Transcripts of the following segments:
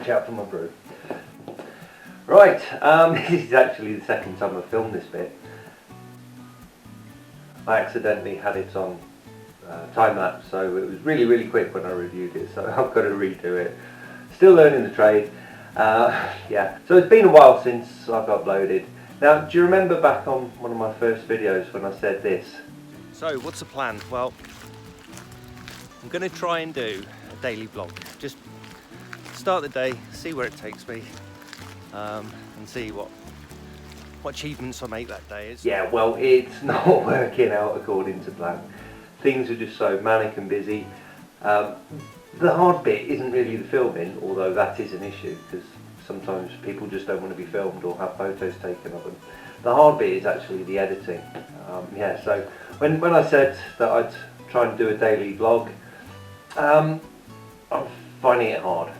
watch out for my brew. Right, this is actually the second time I've filmed this bit. I accidentally had it on time-lapse, so it was really quick when I reviewed it, so I've got to redo it. Still learning the trade. Yeah, so it's been a while since I've uploaded. Now, do you remember back on one of my first videos when I said this? So, what's the plan? Well, I'm going to try and do a daily vlog. Just start the day, see where it takes me, and see what achievements I make that day. Yeah, well, it's not working out according to plan. Things are just so manic and busy. The hard bit isn't really the filming, although that is an issue because sometimes people just don't want to be filmed or have photos taken of them. The hard bit is actually the editing. Yeah, so when I said that I'd try and do a daily vlog, I'm finding it hard.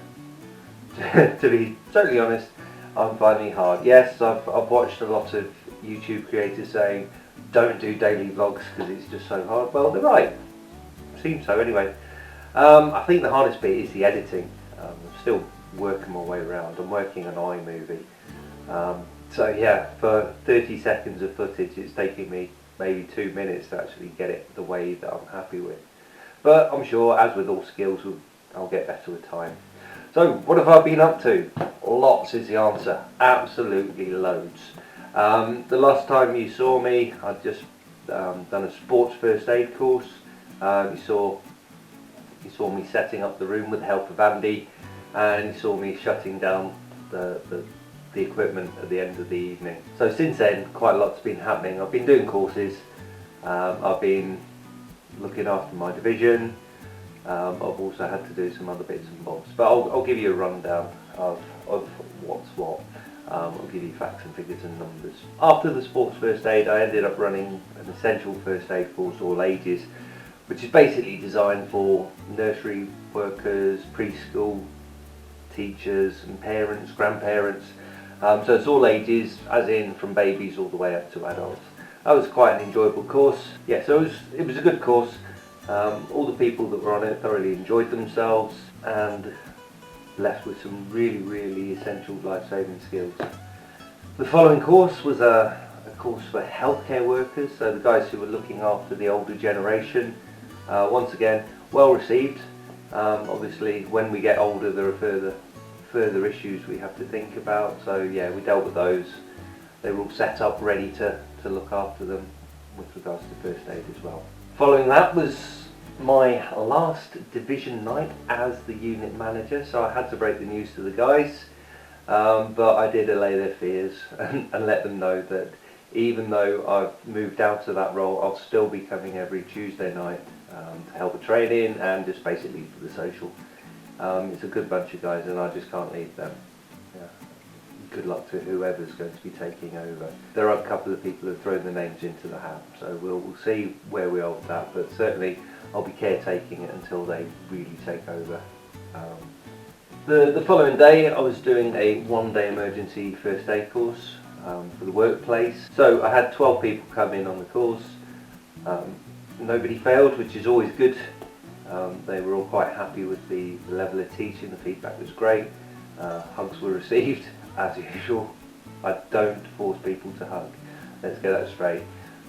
To be totally honest, I'm finding it hard. Yes, I've watched a lot of YouTube creators saying don't do daily vlogs because it's just so hard. Well, they're right. Seems so anyway. I think the hardest bit is the editing. I'm still working my way around. I'm working on iMovie. So yeah, for 30 seconds of footage it's taking me maybe 2 minutes to actually get it the way that I'm happy with. But I'm sure, as with all skills, I'll get better with time. So what have I been up to? Lots is the answer. Absolutely loads. The last time you saw me, I'd just done a sports first aid course. You saw me setting up the room with the help of Andy, and you saw me shutting down the equipment at the end of the evening. So since then, quite a lot's been happening. I've been doing courses, I've been looking after my division, I've also had to do some other bits and bobs, but I'll give you a rundown of what's what. I'll give you facts and figures and numbers. After the sports first aid, I ended up running an essential first aid course, all ages, which is basically designed for nursery workers, preschool teachers and parents, grandparents. So it's all ages, as in from babies all the way up to adults. That was quite an enjoyable course. Yeah, so it was a good course. All the people that were on it thoroughly enjoyed themselves and left with some really essential life-saving skills. The following course was a course for healthcare workers, so the guys who were looking after the older generation. Once again, well received. Obviously, when we get older, there are further issues we have to think about. So yeah, we dealt with those. They were all set up, ready to look after them with regards to first aid as well. Following that was my last division night as the unit manager, so I had to break the news to the guys, but I did allay their fears and let them know that even though I've moved out of that role, I'll still be coming every Tuesday night to help with training and just basically for the social. It's a good bunch of guys and I just can't leave them. Yeah. Good luck to whoever's going to be taking over. There are a couple of people who have thrown their names into the hat, so we'll see where we are with that, but certainly I'll be caretaking it until they really take over. The following day I was doing a one-day emergency first aid course for the workplace. So I had 12 people come in on the course. Nobody failed, which is always good. They were all quite happy with the level of teaching. The feedback was great. Hugs were received, as usual. I don't force people to hug. Let's get that straight.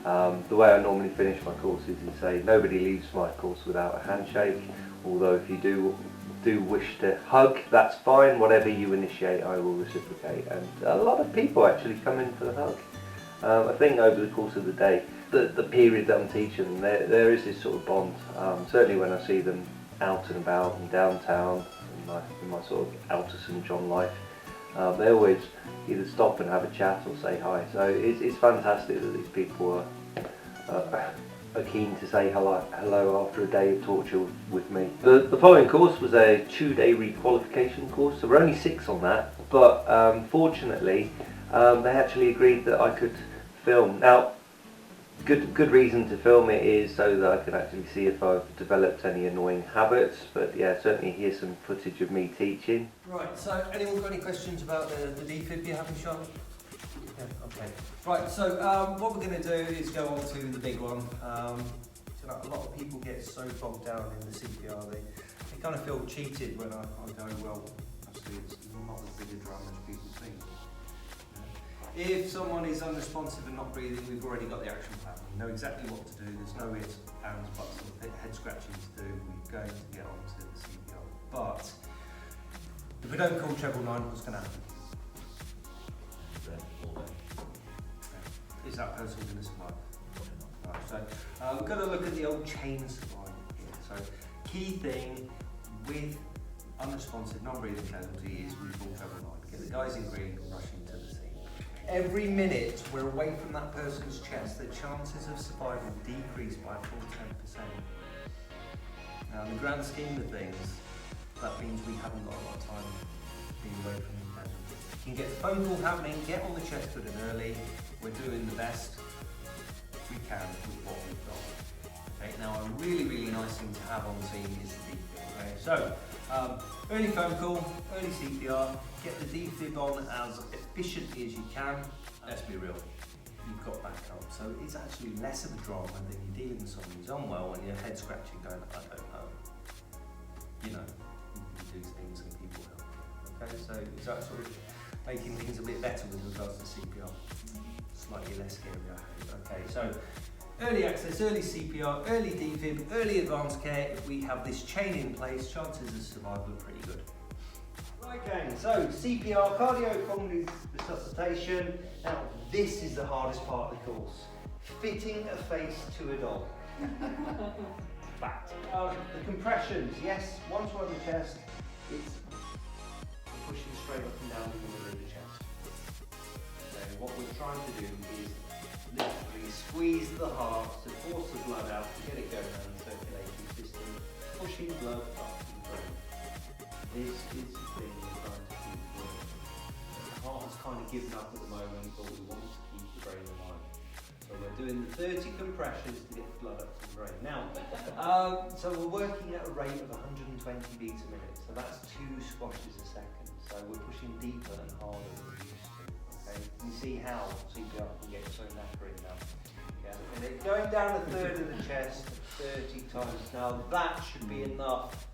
The way I normally finish my courses is say nobody leaves my course without a handshake. Although if you do wish to hug, that's fine. Whatever you initiate, I will reciprocate. And a lot of people actually come in for the hug. I think over the course of the day, the period that I'm teaching, there is this sort of bond. Certainly when I see them out and about and downtown in my sort of outer St John life, they always either stop and have a chat or say hi. So it's fantastic that these people are keen to say hello after a day of torture with me. The following course was a 2-day requalification course. There were only 6 on that, but fortunately they actually agreed that I could film. Now, good reason to film it is so that I can actually see if I've developed any annoying habits, but yeah, certainly here's some footage of me teaching. Right, so anyone got any questions about the defib you're having, Sean? Yeah, okay. Right, so what we're going to do is go on to the big one. So a lot of people get so bogged down in the CPR, they kind of feel cheated when I go, well, actually it's not as big a drum as people think. If someone is unresponsive and not breathing, we've already got the action plan. We know exactly what to do. There's no ifs, ands, buts, or head scratching to do. We're going to get onto the CPR. But if we don't call 999, what's going to happen? Is that person going to survive? Right, so we're going to look at the old chain survival here. So key thing with unresponsive, non-breathing casualty is we call 999. Get the guys in green and rush into the scene. Every minute we're away from that person's chest, the chances of survival decrease by a full 10%. Now, in the grand scheme of things, that means we haven't got a lot of time being away from the casualty. You can get the phone call happening, get on the chest with them early. We're doing the best we can with what we've got. Okay, now a really nice thing to have on scene is the defib. Okay, so early phone call, early CPR, get the defib on as efficiently as you can. Let's be real, you've got backup. So it's actually less of a drama than you're dealing with someone who's unwell and your head scratching going, I don't know. You know, you do things and people help. Okay, so is that sort of making things a bit better with regards to CPR? Slightly less scary, I hope. Okay, so early access, early CPR, early defib, early advanced care. If we have this chain in place, chances of survival are pretty good. Right gang, so CPR, cardiopulmonary resuscitation. Now this is the hardest part of the course. Fitting a face to a dog. Fact. The compressions, yes, once we're on the chest, it's pushing straight up and down in the middle of the chest. So what we're trying to do is literally squeeze the heart to force the blood out to get it going around the circulatory system, pushing blood up to the brain. This is the thing we're trying to keep going. The heart has kind of given up at the moment, but we want to keep the brain alive. So we're doing the 30 compressions to get the blood up to the brain. Now, so we're working at a rate of 120 beats a minute. So that's 2 squashes a second. So we're pushing deeper and harder than we used to. Okay, you see how CPR can get so knackering now. Yeah, and it's going down a third of the chest 30 times. Now that should be enough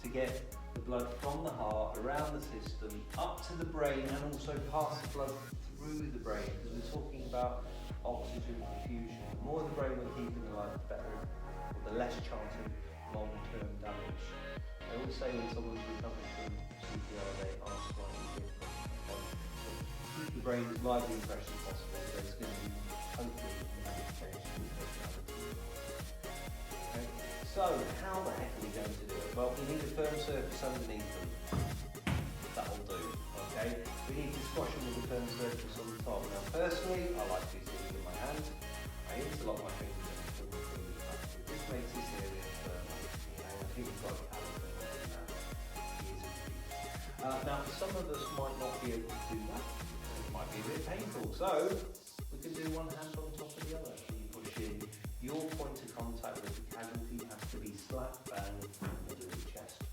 to get the blood from the heart around the system up to the brain and also pass the blood through the brain, because we're talking about oxygen perfusion. The more the brain we're keeping alive, the better, or the less chance of long-term damage. I always say when someone's recovered from CPR, they are slightly different. Okay? So keep the brain as lively and fresh as possible, so it's going to be hopefully modification. Okay? So how the heck are we going to do it? Well, we need a firm surface underneath them. That'll do. Okay? We need to squash them with a firm surface on the top. Now personally, I like to do things with my hand. I interlock my fingers and pull the fingers back. This makes this area firm. I think we've got it out. Now, some of us might not be able to do that. It might be a bit painful. So, we can do one hand on top of the other. You push in. Your point of contact with the casualty has to be slap bang in the middle of the chest.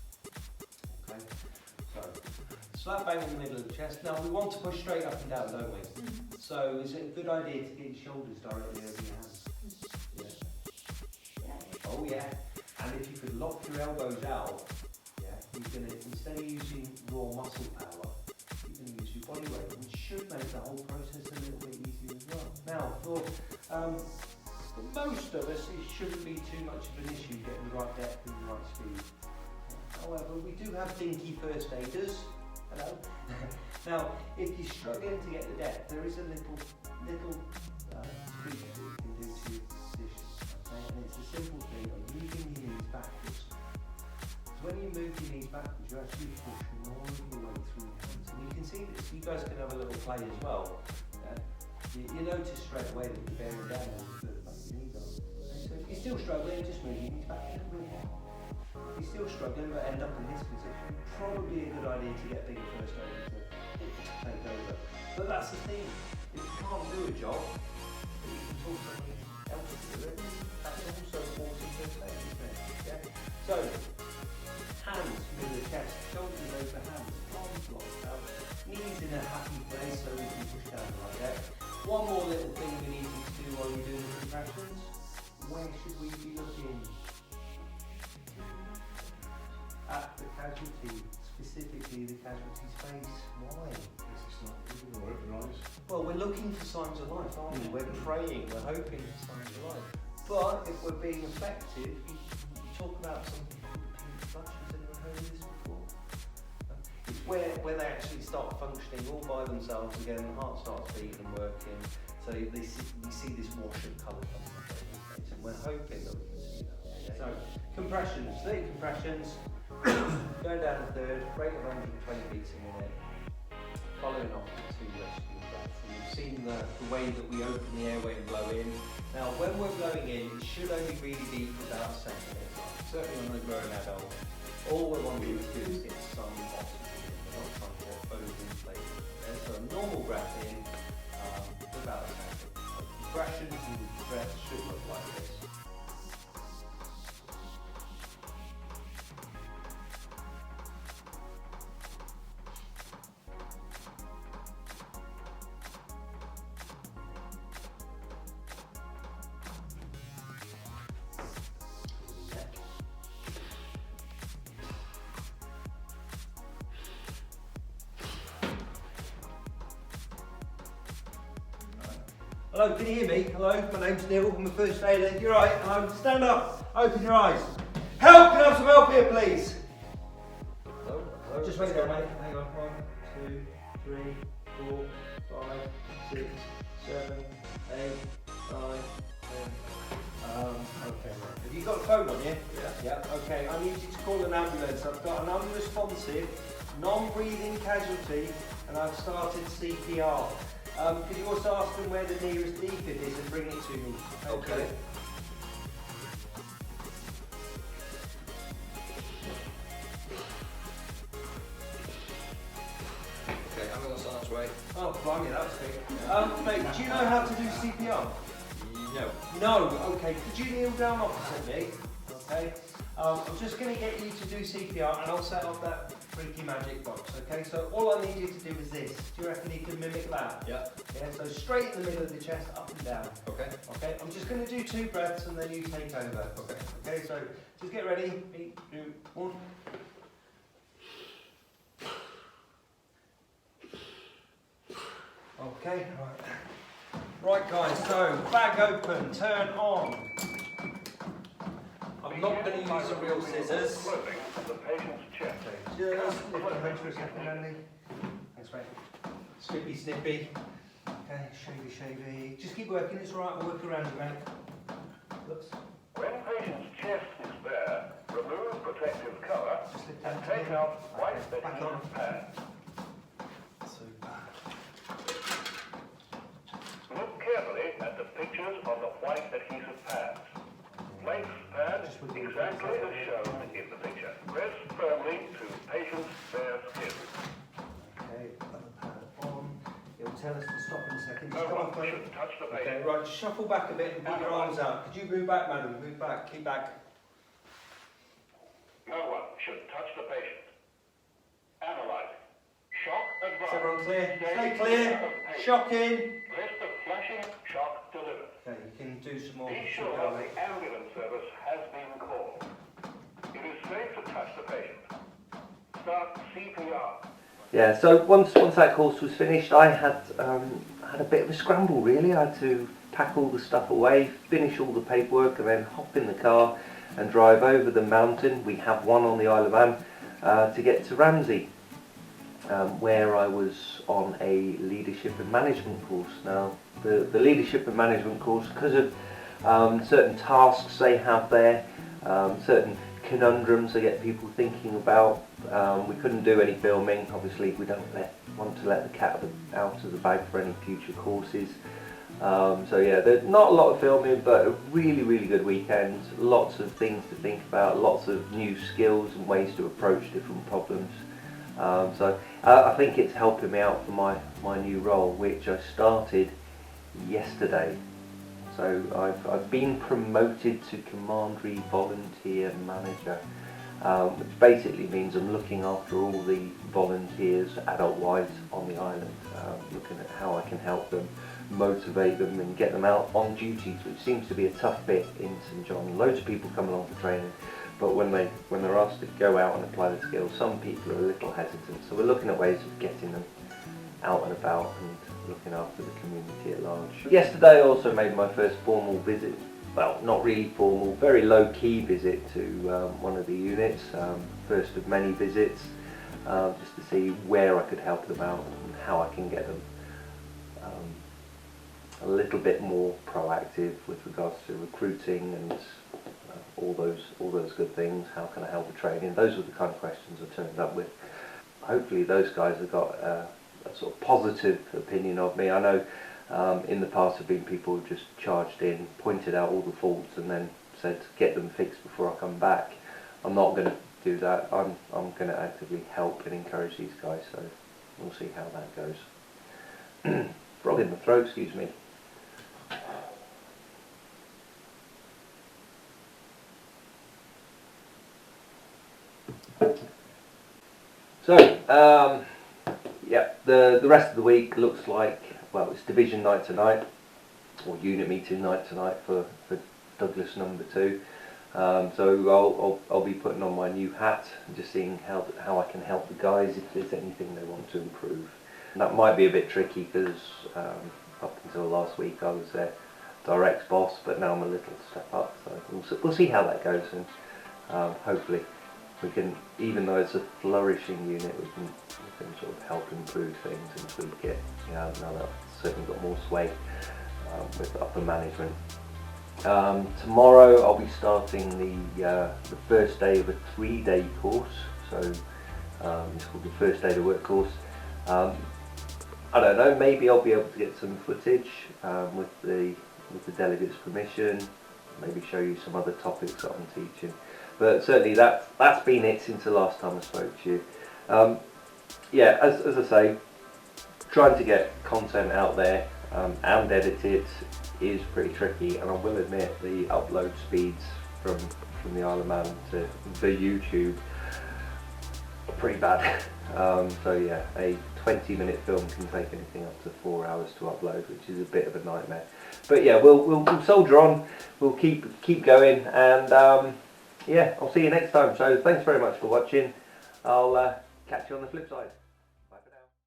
Okay? So, slap bang in the middle of the chest. Now, we want to push straight up and down, don't we? So, is it a good idea to get your shoulders directly over your hands? Yeah. Oh, yeah. And if you could lock your elbows out, you're going to, instead of using raw muscle power, you're going to use your body weight, which should make the whole process a little bit easier as well. Now, for most of us, it shouldn't be too much of an issue getting the right depth and the right speed. However, we do have dinky first aiders. Hello. Now, if you're struggling to get the depth, there is a little tweak that you can do to your position. Okay? And it's a simple thing of moving your knees backwards. When you move your knees backwards, you actually push more of your weight through your hands. And you can see this, you guys can have a little play as well. Yeah? You notice straight away that you're bearing down a little further back your knees are. Okay? So if you're still struggling, just move your knees back a little bit more. If you're still struggling but end up in this position, probably a good idea to get bigger first aid to take over. But that's the thing, if you can't do a job, but you can talk to someone else to do it, that's also awesome first aid, isn't it? Yeah? So, hands through the chest, shoulders over hands, arms locked out, knees in a happy place so we can push down like that. One more little thing we need you to do while you're doing the compressions. Where should we be looking? At the casualty specifically the casualty space. Why? It's not people or open eyes. Well, we're looking for signs of life, aren't we? We're praying, we're hoping for signs of life. But if we're being effective, you talk about something called pink flush. Has anyone heard of this before? It's where they actually start functioning all by themselves again, the heart starts beating and working, so we see this wash of colour coming up over the face, and we're hoping that we can see that. Okay? So, compressions, 30 compressions, going down a third, rate of 120 beats a minute, following off with 2 rescue breaths. And you've seen the way that we open the airway and blow in. Now, when we're blowing in, it should only really be for about a second at a time, certainly on a grown adult. All we're wanting to do is get some oxygen in. We're not trying to get overinflated. Okay? So a normal breath in for about a second. So compressions and breaths should look like this. Hello, can you hear me? Hello, my name's Neil, I'm a first aider. You're right, hello, stand up, open your eyes. Help, can I have some help here, please? Hello, hello. Just wait there, mate. Hang on, 1, 2, 3, 4, 5, 6, 7, 8, 9, 10. Okay, right. Have you got a phone on you? Yeah. Yeah, okay, I need you to call an ambulance. I've got an unresponsive, non-breathing casualty, and I've started CPR. Could you also ask them where the nearest defib is and bring it to me? Okay. Okay, ambulance on its way. Oh, blimey, that was quick. Mate, do you know how to do CPR? No. No, okay. Could you kneel down opposite me? Okay. I'm just going to get you to do CPR and I'll set up that freaky magic box, okay? So all I need you to do is this. Do you reckon you can mimic that? Yeah. Yeah, so straight in the middle of the chest, up and down. Okay. Okay, I'm just going to do 2 breaths and then you take over. Okay. Okay, so just get ready. 3, 2, 1. Okay, right. Right guys, so bag open, turn on. I'm not going to use the real scissors. The patient's chest. Just lift the head for a second, Andy. Thanks, mate. Snippy, snippy. Okay, shavy, shavy. Just keep working, it's right, I'll work around you, mate. Whoops. When patient's chest is bare, remove protective cover Just lift and that take together. out white Back on. adhesive pads. Super. Look carefully at the pictures on the white adhesive pads. Place pads exactly as shown in the picture. Press firmly to patient's bare skin. Okay, other pad on. It'll tell us to stop in a second. Just No come one off, mate. should touch the Okay, patient. right, shuffle back a bit and put your arms out. Could you move back, madam? Move back, keep back. No one should touch the patient. Analyzing. Shock advised. Is everyone clear? Stay Stay clear. of patient. Shock in. Press the flashing shock delivered. Okay, you can do some more. Be sure the ambulance service has been called. It is safe to touch the patient. Start CPR. Yeah, so once that course was finished, I had a bit of a scramble really. I had to pack all the stuff away, finish all the paperwork, and then hop in the car and drive over the mountain. We have one on the Isle of Man to get to Ramsey, where I was on a leadership and management course. Now, the leadership and management course, because of certain tasks they have there, certain conundrums they get people thinking about. We couldn't do any filming. Obviously, we don't want to let the cat out of the bag for any future courses. So yeah, there's not a lot of filming, but a really, really good weekend. Lots of things to think about, lots of new skills and ways to approach different problems. So I think it's helping me out for my new role, which I started yesterday. So I've been promoted to Commandery Volunteer Manager, which basically means I'm looking after all the volunteers, adult-wise, on the island, looking at how I can help them, motivate them and get them out on duties, which seems to be a tough bit in St John. Loads of people come along for training, but when they're asked to go out and apply the skills, some people are a little hesitant. So we're looking at ways of getting them out and about and looking after the community at large. Yesterday I also made my first formal visit, well, not really formal, very low-key visit to one of the units, first of many visits, just to see where I could help them out and how I can get them a little bit more proactive with regards to recruiting and all those good things. How can I help with training? Those were the kind of questions I turned up with. Hopefully those guys have got a sort of positive opinion of me. I know in the past have been people who just charged in, pointed out all the faults and then said get them fixed before I come back. I'm not going to do that. I'm going to actively help and encourage these guys, so we'll see how that goes. Frog in the throat, excuse me. So, yeah, the rest of the week looks like, well, it's division night tonight, or unit meeting night tonight for Douglas number 2. So I'll be putting on my new hat and just seeing how I can help the guys if there's anything they want to improve. And that might be a bit tricky because up until last week I was their direct boss, but now I'm a little step up. So we'll see how that goes, and hopefully we can, even though it's a flourishing unit, we can sort of help improve things and tweak it. Now that I've certainly got more sway with upper management. Tomorrow I'll be starting the first day of a 3-day course, so it's called the First Day to Work course. I don't know, maybe I'll be able to get some footage with the delegates' permission, maybe show you some other topics that I'm teaching. But certainly that's been it since the last time I spoke to you. Yeah, as I say, trying to get content out there and edit it is pretty tricky, and I will admit the upload speeds from the Isle of Man to the YouTube are pretty bad. So yeah, a 20-minute film can take anything up to 4 hours to upload, which is a bit of a nightmare. But yeah, we'll soldier on, we'll keep going, and yeah, I'll see you next time. So thanks very much for watching. I'll catch you on the flip side.